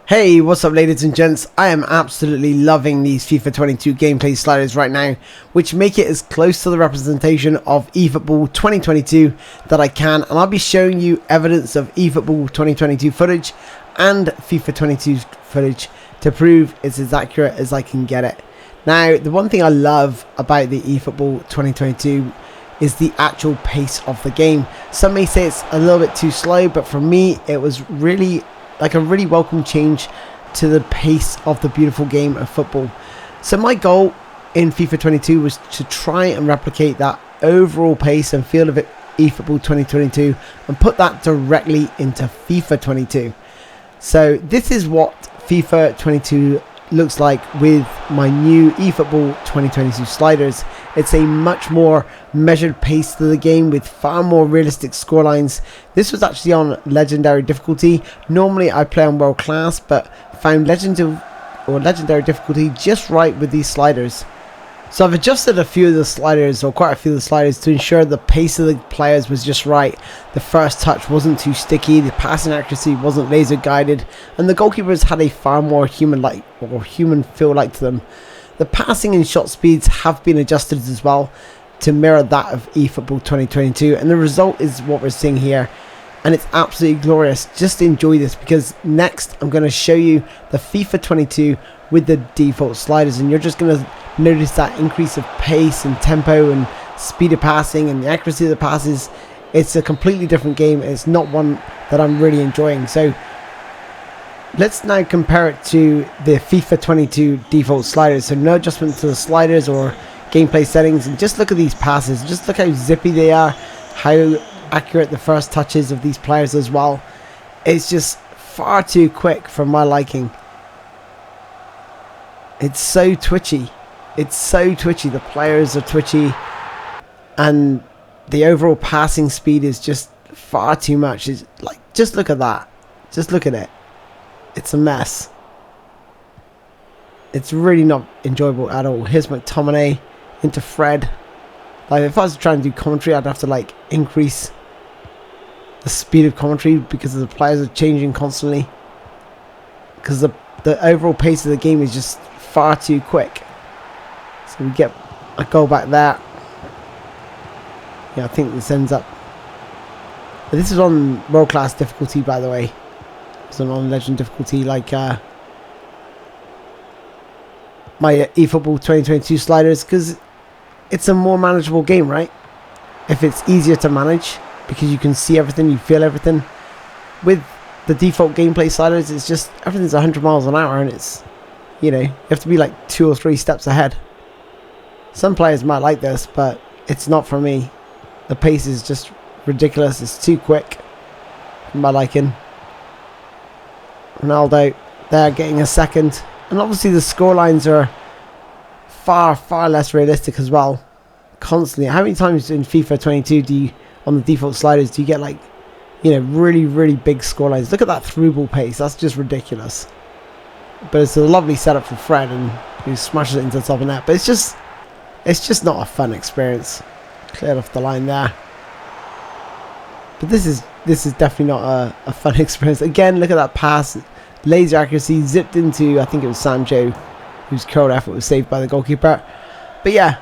Hey, what's up ladies and gents? I am absolutely loving these FIFA 22 gameplay sliders right now, which make it as close to the representation of eFootball 2022 that I can, and I'll be showing you evidence of eFootball 2022 footage and FIFA 22 footage to prove it's as accurate as I can get it. Now, the one thing I love about the eFootball 2022 is the actual pace of the game. Some may say it's a little bit too slow, but for me it was really like a really welcome change to the pace of the beautiful game of football. So my goal in FIFA 22 was to try and replicate that overall pace and feel of it eFootball 2022 and put that directly into FIFA 22. So this is what FIFA 22 looks like with my new eFootball 2022 sliders. It's a much more measured pace to the game with far more realistic scorelines. This was actually on legendary difficulty. Normally I play on world class, but found legendary difficulty just right with these sliders. So I've adjusted a few of the sliders, or quite a few of the sliders, to ensure the pace of the players was just right. The first touch wasn't too sticky, the passing accuracy wasn't laser guided, and the goalkeepers had a far more human-like or human feel-like to them. The passing and shot speeds have been adjusted as well to mirror that of eFootball 2022, and the result is what we're seeing here. And it's absolutely glorious. Just enjoy this, because next I'm going to show you the FIFA 22 with the default sliders, and you're just going to notice that increase of pace and tempo and speed of passing and the accuracy of the passes. It's a completely different game. It's not one that I'm really enjoying. So let's now compare it to the FIFA 22 default sliders. So no adjustment to the sliders or gameplay settings, and just look at these passes. Just look how zippy they are, how accurate the first touches of these players as well. It's just far too quick for my liking. It's so twitchy. It's so twitchy. The players are twitchy, and the overall passing speed is just far too much. It's like, just look at that. Just look at it. It's a mess. It's really not enjoyable at all. Here's McTominay into Fred. Like, if I was trying to do commentary, I'd have to like increase the speed of commentary because the players are changing constantly. Because the overall pace of the game is just far too quick. So we get a goal back there. Yeah, I think this ends up. But this is on world class difficulty, by the way. It's on legend difficulty, like my eFootball 2022 sliders, because it's a more manageable game, right? If it's easier to manage because you can see everything, you feel everything. With the default gameplay sliders, it's just everything's 100 miles an hour, and it's, you know, you have to be like 2 or 3 steps ahead. Some players might like this, but it's not for me. The pace is just ridiculous. It's too quick for my liking. Ronaldo there getting a second, and obviously the scorelines are far less realistic as well. Constantly, how many times in FIFA 22 do you, on the default sliders, do you get like, you know, really big scorelines? Look at that through ball pace. That's just ridiculous. But it's a lovely setup for Fred, and he smashes it into the top of net. But it's just not a fun experience. Cleared off the line there. But this is definitely not a fun experience. Again, look at that pass. Laser accuracy, zipped into, I think it was Sancho, whose curled effort was saved by the goalkeeper. But yeah,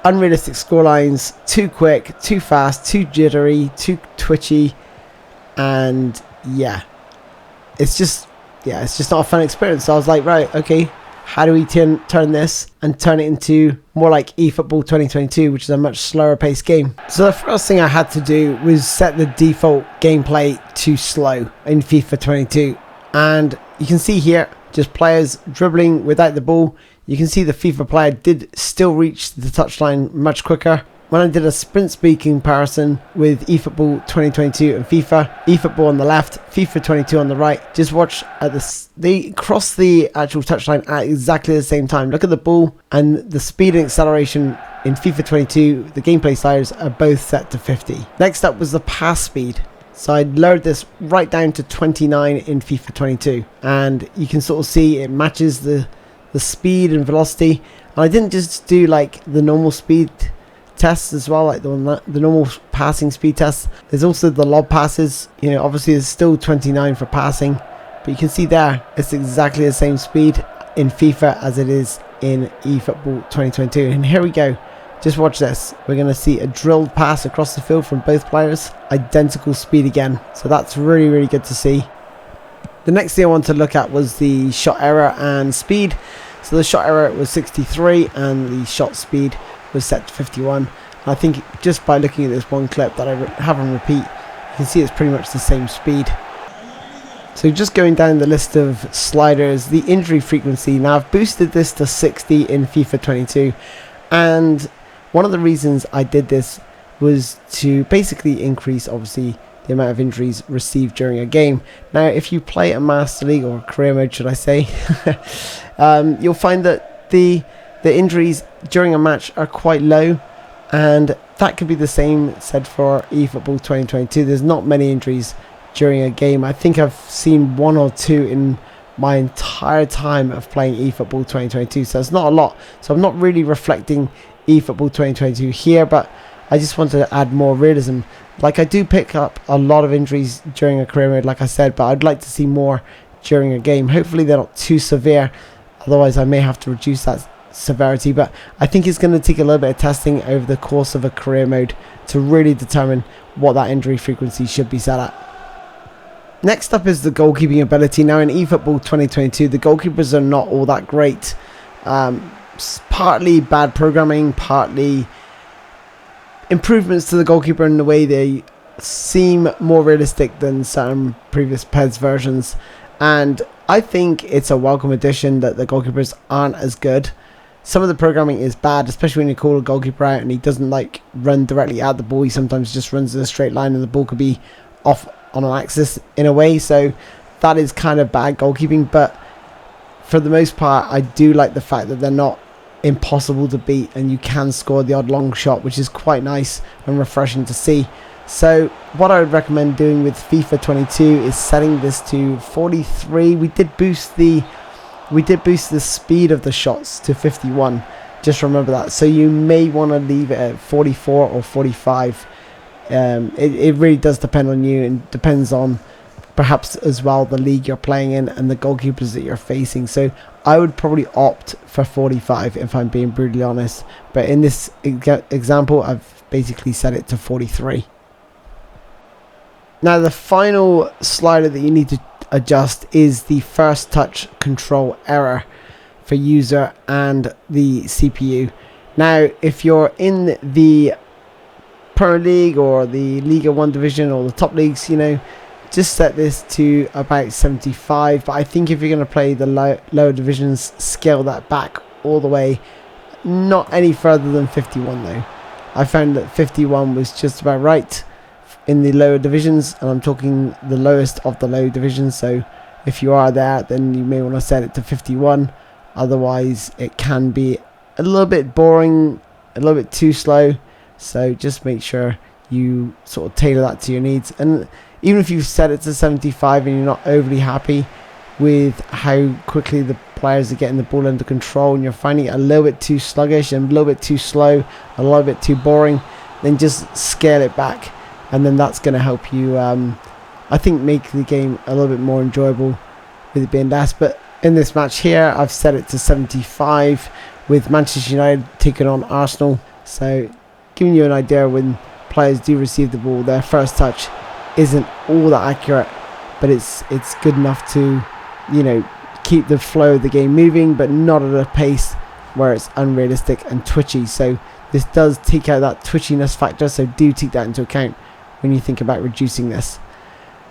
unrealistic scorelines, too quick, too fast, too jittery, too twitchy, and yeah, it's just not a fun experience. So I was like, right, okay, how do we turn this and turn it into more like eFootball 2022, which is a much slower paced game? So the first thing I had to do was set the default gameplay to slow in FIFA 22, and you can see here just players dribbling without the ball. You can see the FIFA player did still reach the touchline much quicker. When I did a sprint speed comparison with eFootball 2022 and FIFA, eFootball on the left, FIFA 22 on the right, just watch at this, they cross the actual touchline at exactly the same time. Look at the ball, and the speed and acceleration in FIFA 22, the gameplay sliders are both set to 50. Next up was the pass speed. So I lowered this right down to 29 in FIFA 22, and you can sort of see it matches the speed and velocity. And I didn't just do like the normal speed tests as well, like the normal passing speed tests. There's also the lob passes. You know, obviously there's still 29 for passing, But you can see there, it's exactly the same speed in FIFA as it is in eFootball 2022. And here we go. Just watch this. We're going to see a drilled pass across the field from both players. Identical speed again. So that's really, really good to see. The next thing I want to look at was the shot error and speed. So the shot error was 63 and the shot speed was set to 51. I think just by looking at this one clip that I have on repeat, you can see it's pretty much the same speed. So just going down the list of sliders, the injury frequency. Now I've boosted this to 60 in FIFA 22, and one of the reasons I did this was to basically increase, obviously, the amount of injuries received during a game. Now if you play a Master League, or career mode should I say, you'll find that the injuries during a match are quite low, and that could be the same said for eFootball 2022. There's not many injuries during a game. I think I've seen 1 or 2 in my entire time of playing eFootball 2022, so it's not a lot. So I'm not really reflecting eFootball 2022 here, but I just wanted to add more realism. Like, I do pick up a lot of injuries during a career mode, like I said, but I'd like to see more during a game. Hopefully they're not too severe, otherwise I may have to reduce that severity, but I think it's going to take a little bit of testing over the course of a career mode to really determine what that injury frequency should be set at. Next up is the goalkeeping ability. Now in eFootball 2022, the goalkeepers are not all that great. Partly bad programming, partly improvements to the goalkeeper in the way they seem more realistic than some previous PES versions. And I think it's a welcome addition that the goalkeepers aren't as good. Some of the programming is bad, especially when you call a goalkeeper out and he doesn't like run directly at the ball. He sometimes just runs in a straight line and the ball could be off on an axis in a way. So that is kind of bad goalkeeping. But for the most part, I do like the fact that they're not impossible to beat and you can score the odd long shot, which is quite nice and refreshing to see. So what I would recommend doing with FIFA 22 is setting this to 43. We did boost the speed of the shots to 51. Just remember that. So you may want to leave it at 44 or 45. It really does depend on you, and depends on perhaps as well the league you're playing in and the goalkeepers that you're facing. So I would probably opt for 45 if I'm being brutally honest. But in this example, I've basically set it to 43. Now the final slider that you need to adjust is the first touch control error for user and the CPU. Now if you're in the Premier League or the Liga 1 division or the top leagues, you know, just set this to about 75. But I think if you're going to play the lower divisions, scale that back all the way, not any further than 51 though. I found that 51 was just about right in the lower divisions, and I'm talking the lowest of the low divisions. So if you are there, then you may want to set it to 51. Otherwise it can be a little bit boring, a little bit too slow. So just make sure you sort of tailor that to your needs. And even if you've set it to 75 and you're not overly happy with how quickly the players are getting the ball under control and you're finding it a little bit too sluggish and a little bit too slow, a little bit too boring, then just scale it back. And then that's going to help you, I think, make the game a little bit more enjoyable with it being less. But in this match here, I've set it to 75 with Manchester United taking on Arsenal. So giving you an idea, when players do receive the ball, their first touch isn't all that accurate, but it's good enough to, you know, keep the flow of the game moving, but not at a pace where it's unrealistic and twitchy. So this does take out that twitchiness factor, so do take that into account when you think about reducing this.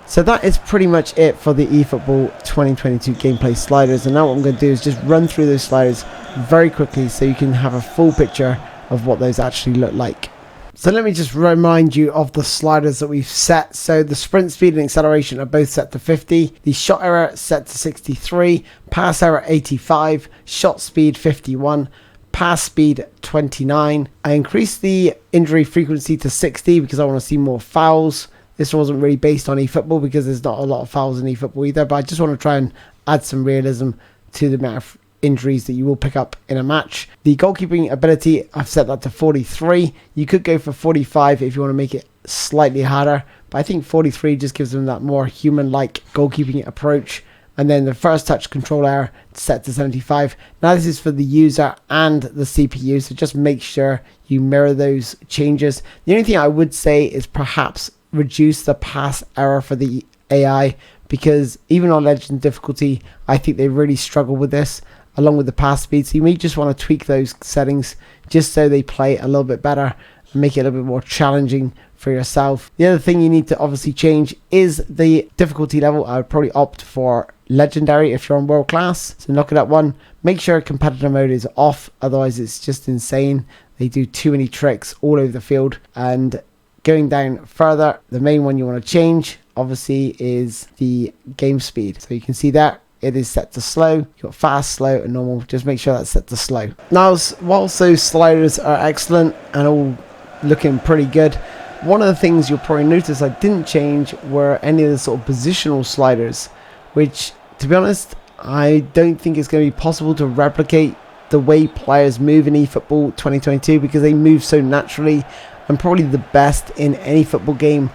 So that is pretty much it for the eFootball 2022 gameplay sliders. And now what I'm going to do is just run through those sliders very quickly so you can have a full picture of what those actually look like. So let me just remind you of the sliders that we've set. So the sprint speed and acceleration are both set to 50. The shot error set to 63. Pass error 85. Shot speed 51. Pass speed 29. I increased the injury frequency to 60 because I want to see more fouls. This wasn't really based on eFootball because there's not a lot of fouls in eFootball either, but I just want to try and add some realism to the amount of injuries that you will pick up in a match. The goalkeeping ability, I've set that to 43. You could go for 45 if you want to make it slightly harder, but I think 43 just gives them that more human-like goalkeeping approach, and then the first touch control error set to 75. Now this is for the user and the CPU, so just make sure you mirror those changes. The only thing I would say is perhaps reduce the pass error for the AI, because even on legend difficulty, I think they really struggle with this, along with the pass speed. So you may just want to tweak those settings just so they play a little bit better and make it a little bit more challenging for yourself. The other thing you need to obviously change is the difficulty level. I would probably opt for legendary if you're on world class, so knock it at 1. Make sure competitor mode is off, otherwise it's just insane. They do too many tricks all over the field. And going down further, the main one you want to change obviously is the game speed. So you can see that it is set to slow. You've got fast, slow and normal. Just make sure that's set to slow. Now, whilst those sliders are excellent and all looking pretty good, one of the things you'll probably notice I didn't change were any of the sort of positional sliders, which, to be honest, I don't think it's going to be possible to replicate the way players move in eFootball 2022, because they move so naturally and probably the best in any football game,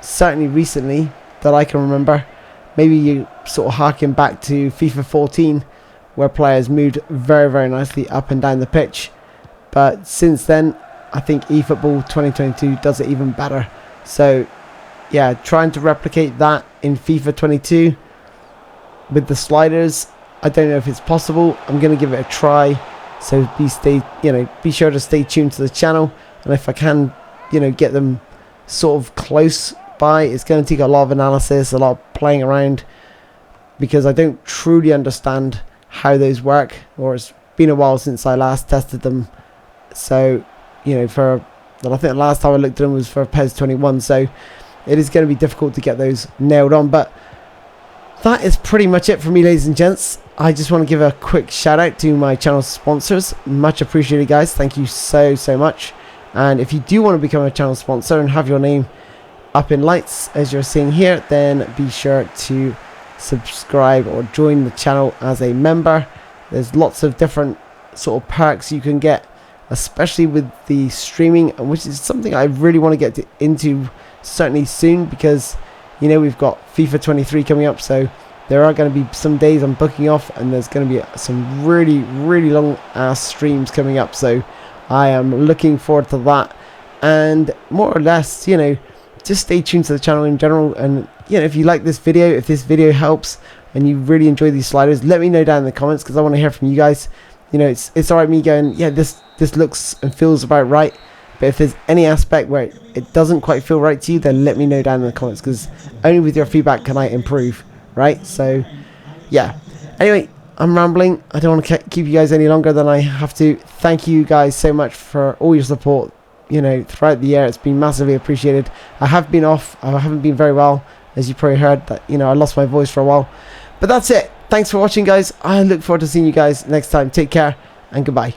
certainly recently, that I can remember. Maybe you sort of harken back to FIFA 14, where players moved very, very nicely up and down the pitch. But since then, I think eFootball 2022 does it even better. So yeah, trying to replicate that in FIFA 22 with the sliders, I don't know if it's possible. I'm going to give it a try. So be sure to stay tuned to the channel, and if I can, get them sort of close by, it's going to take a lot of analysis, a lot of playing around, because I don't truly understand how those work, or it's been a while since I last tested them. So I think the last time I looked at them was for PES 21, so it is going to be difficult to get those nailed on. But that is pretty much it for me, ladies and gents. I just want to give a quick shout out to my channel sponsors. Much appreciated, guys. Thank you so much. And if you do want to become a channel sponsor and have your name up in lights as you're seeing here, then be sure to subscribe or join the channel as a member. There's lots of different sort of perks you can get, especially with the streaming, which is something I really want to get into certainly soon, because we've got FIFA 23 coming up, so there are going to be some days I'm booking off, and there's going to be some really long ass streams coming up, so I am looking forward to that. And more or less, just stay tuned to the channel in general. And if you like this video, if this video helps and you really enjoy these sliders, let me know down in the comments, because I want to hear from you guys. It's alright me going, yeah, this looks and feels about right, but if there's any aspect where it doesn't quite feel right to you, then let me know down in the comments, because only with your feedback can I improve, right? So yeah, anyway, I'm rambling. I don't want to keep you guys any longer than I have to. Thank you guys so much for all your support throughout the year. It's been massively appreciated. I have been off. I haven't been very well, as you probably heard, that I lost my voice for a while. But that's it. Thanks for watching, guys. I look forward to seeing you guys next time. Take care and goodbye.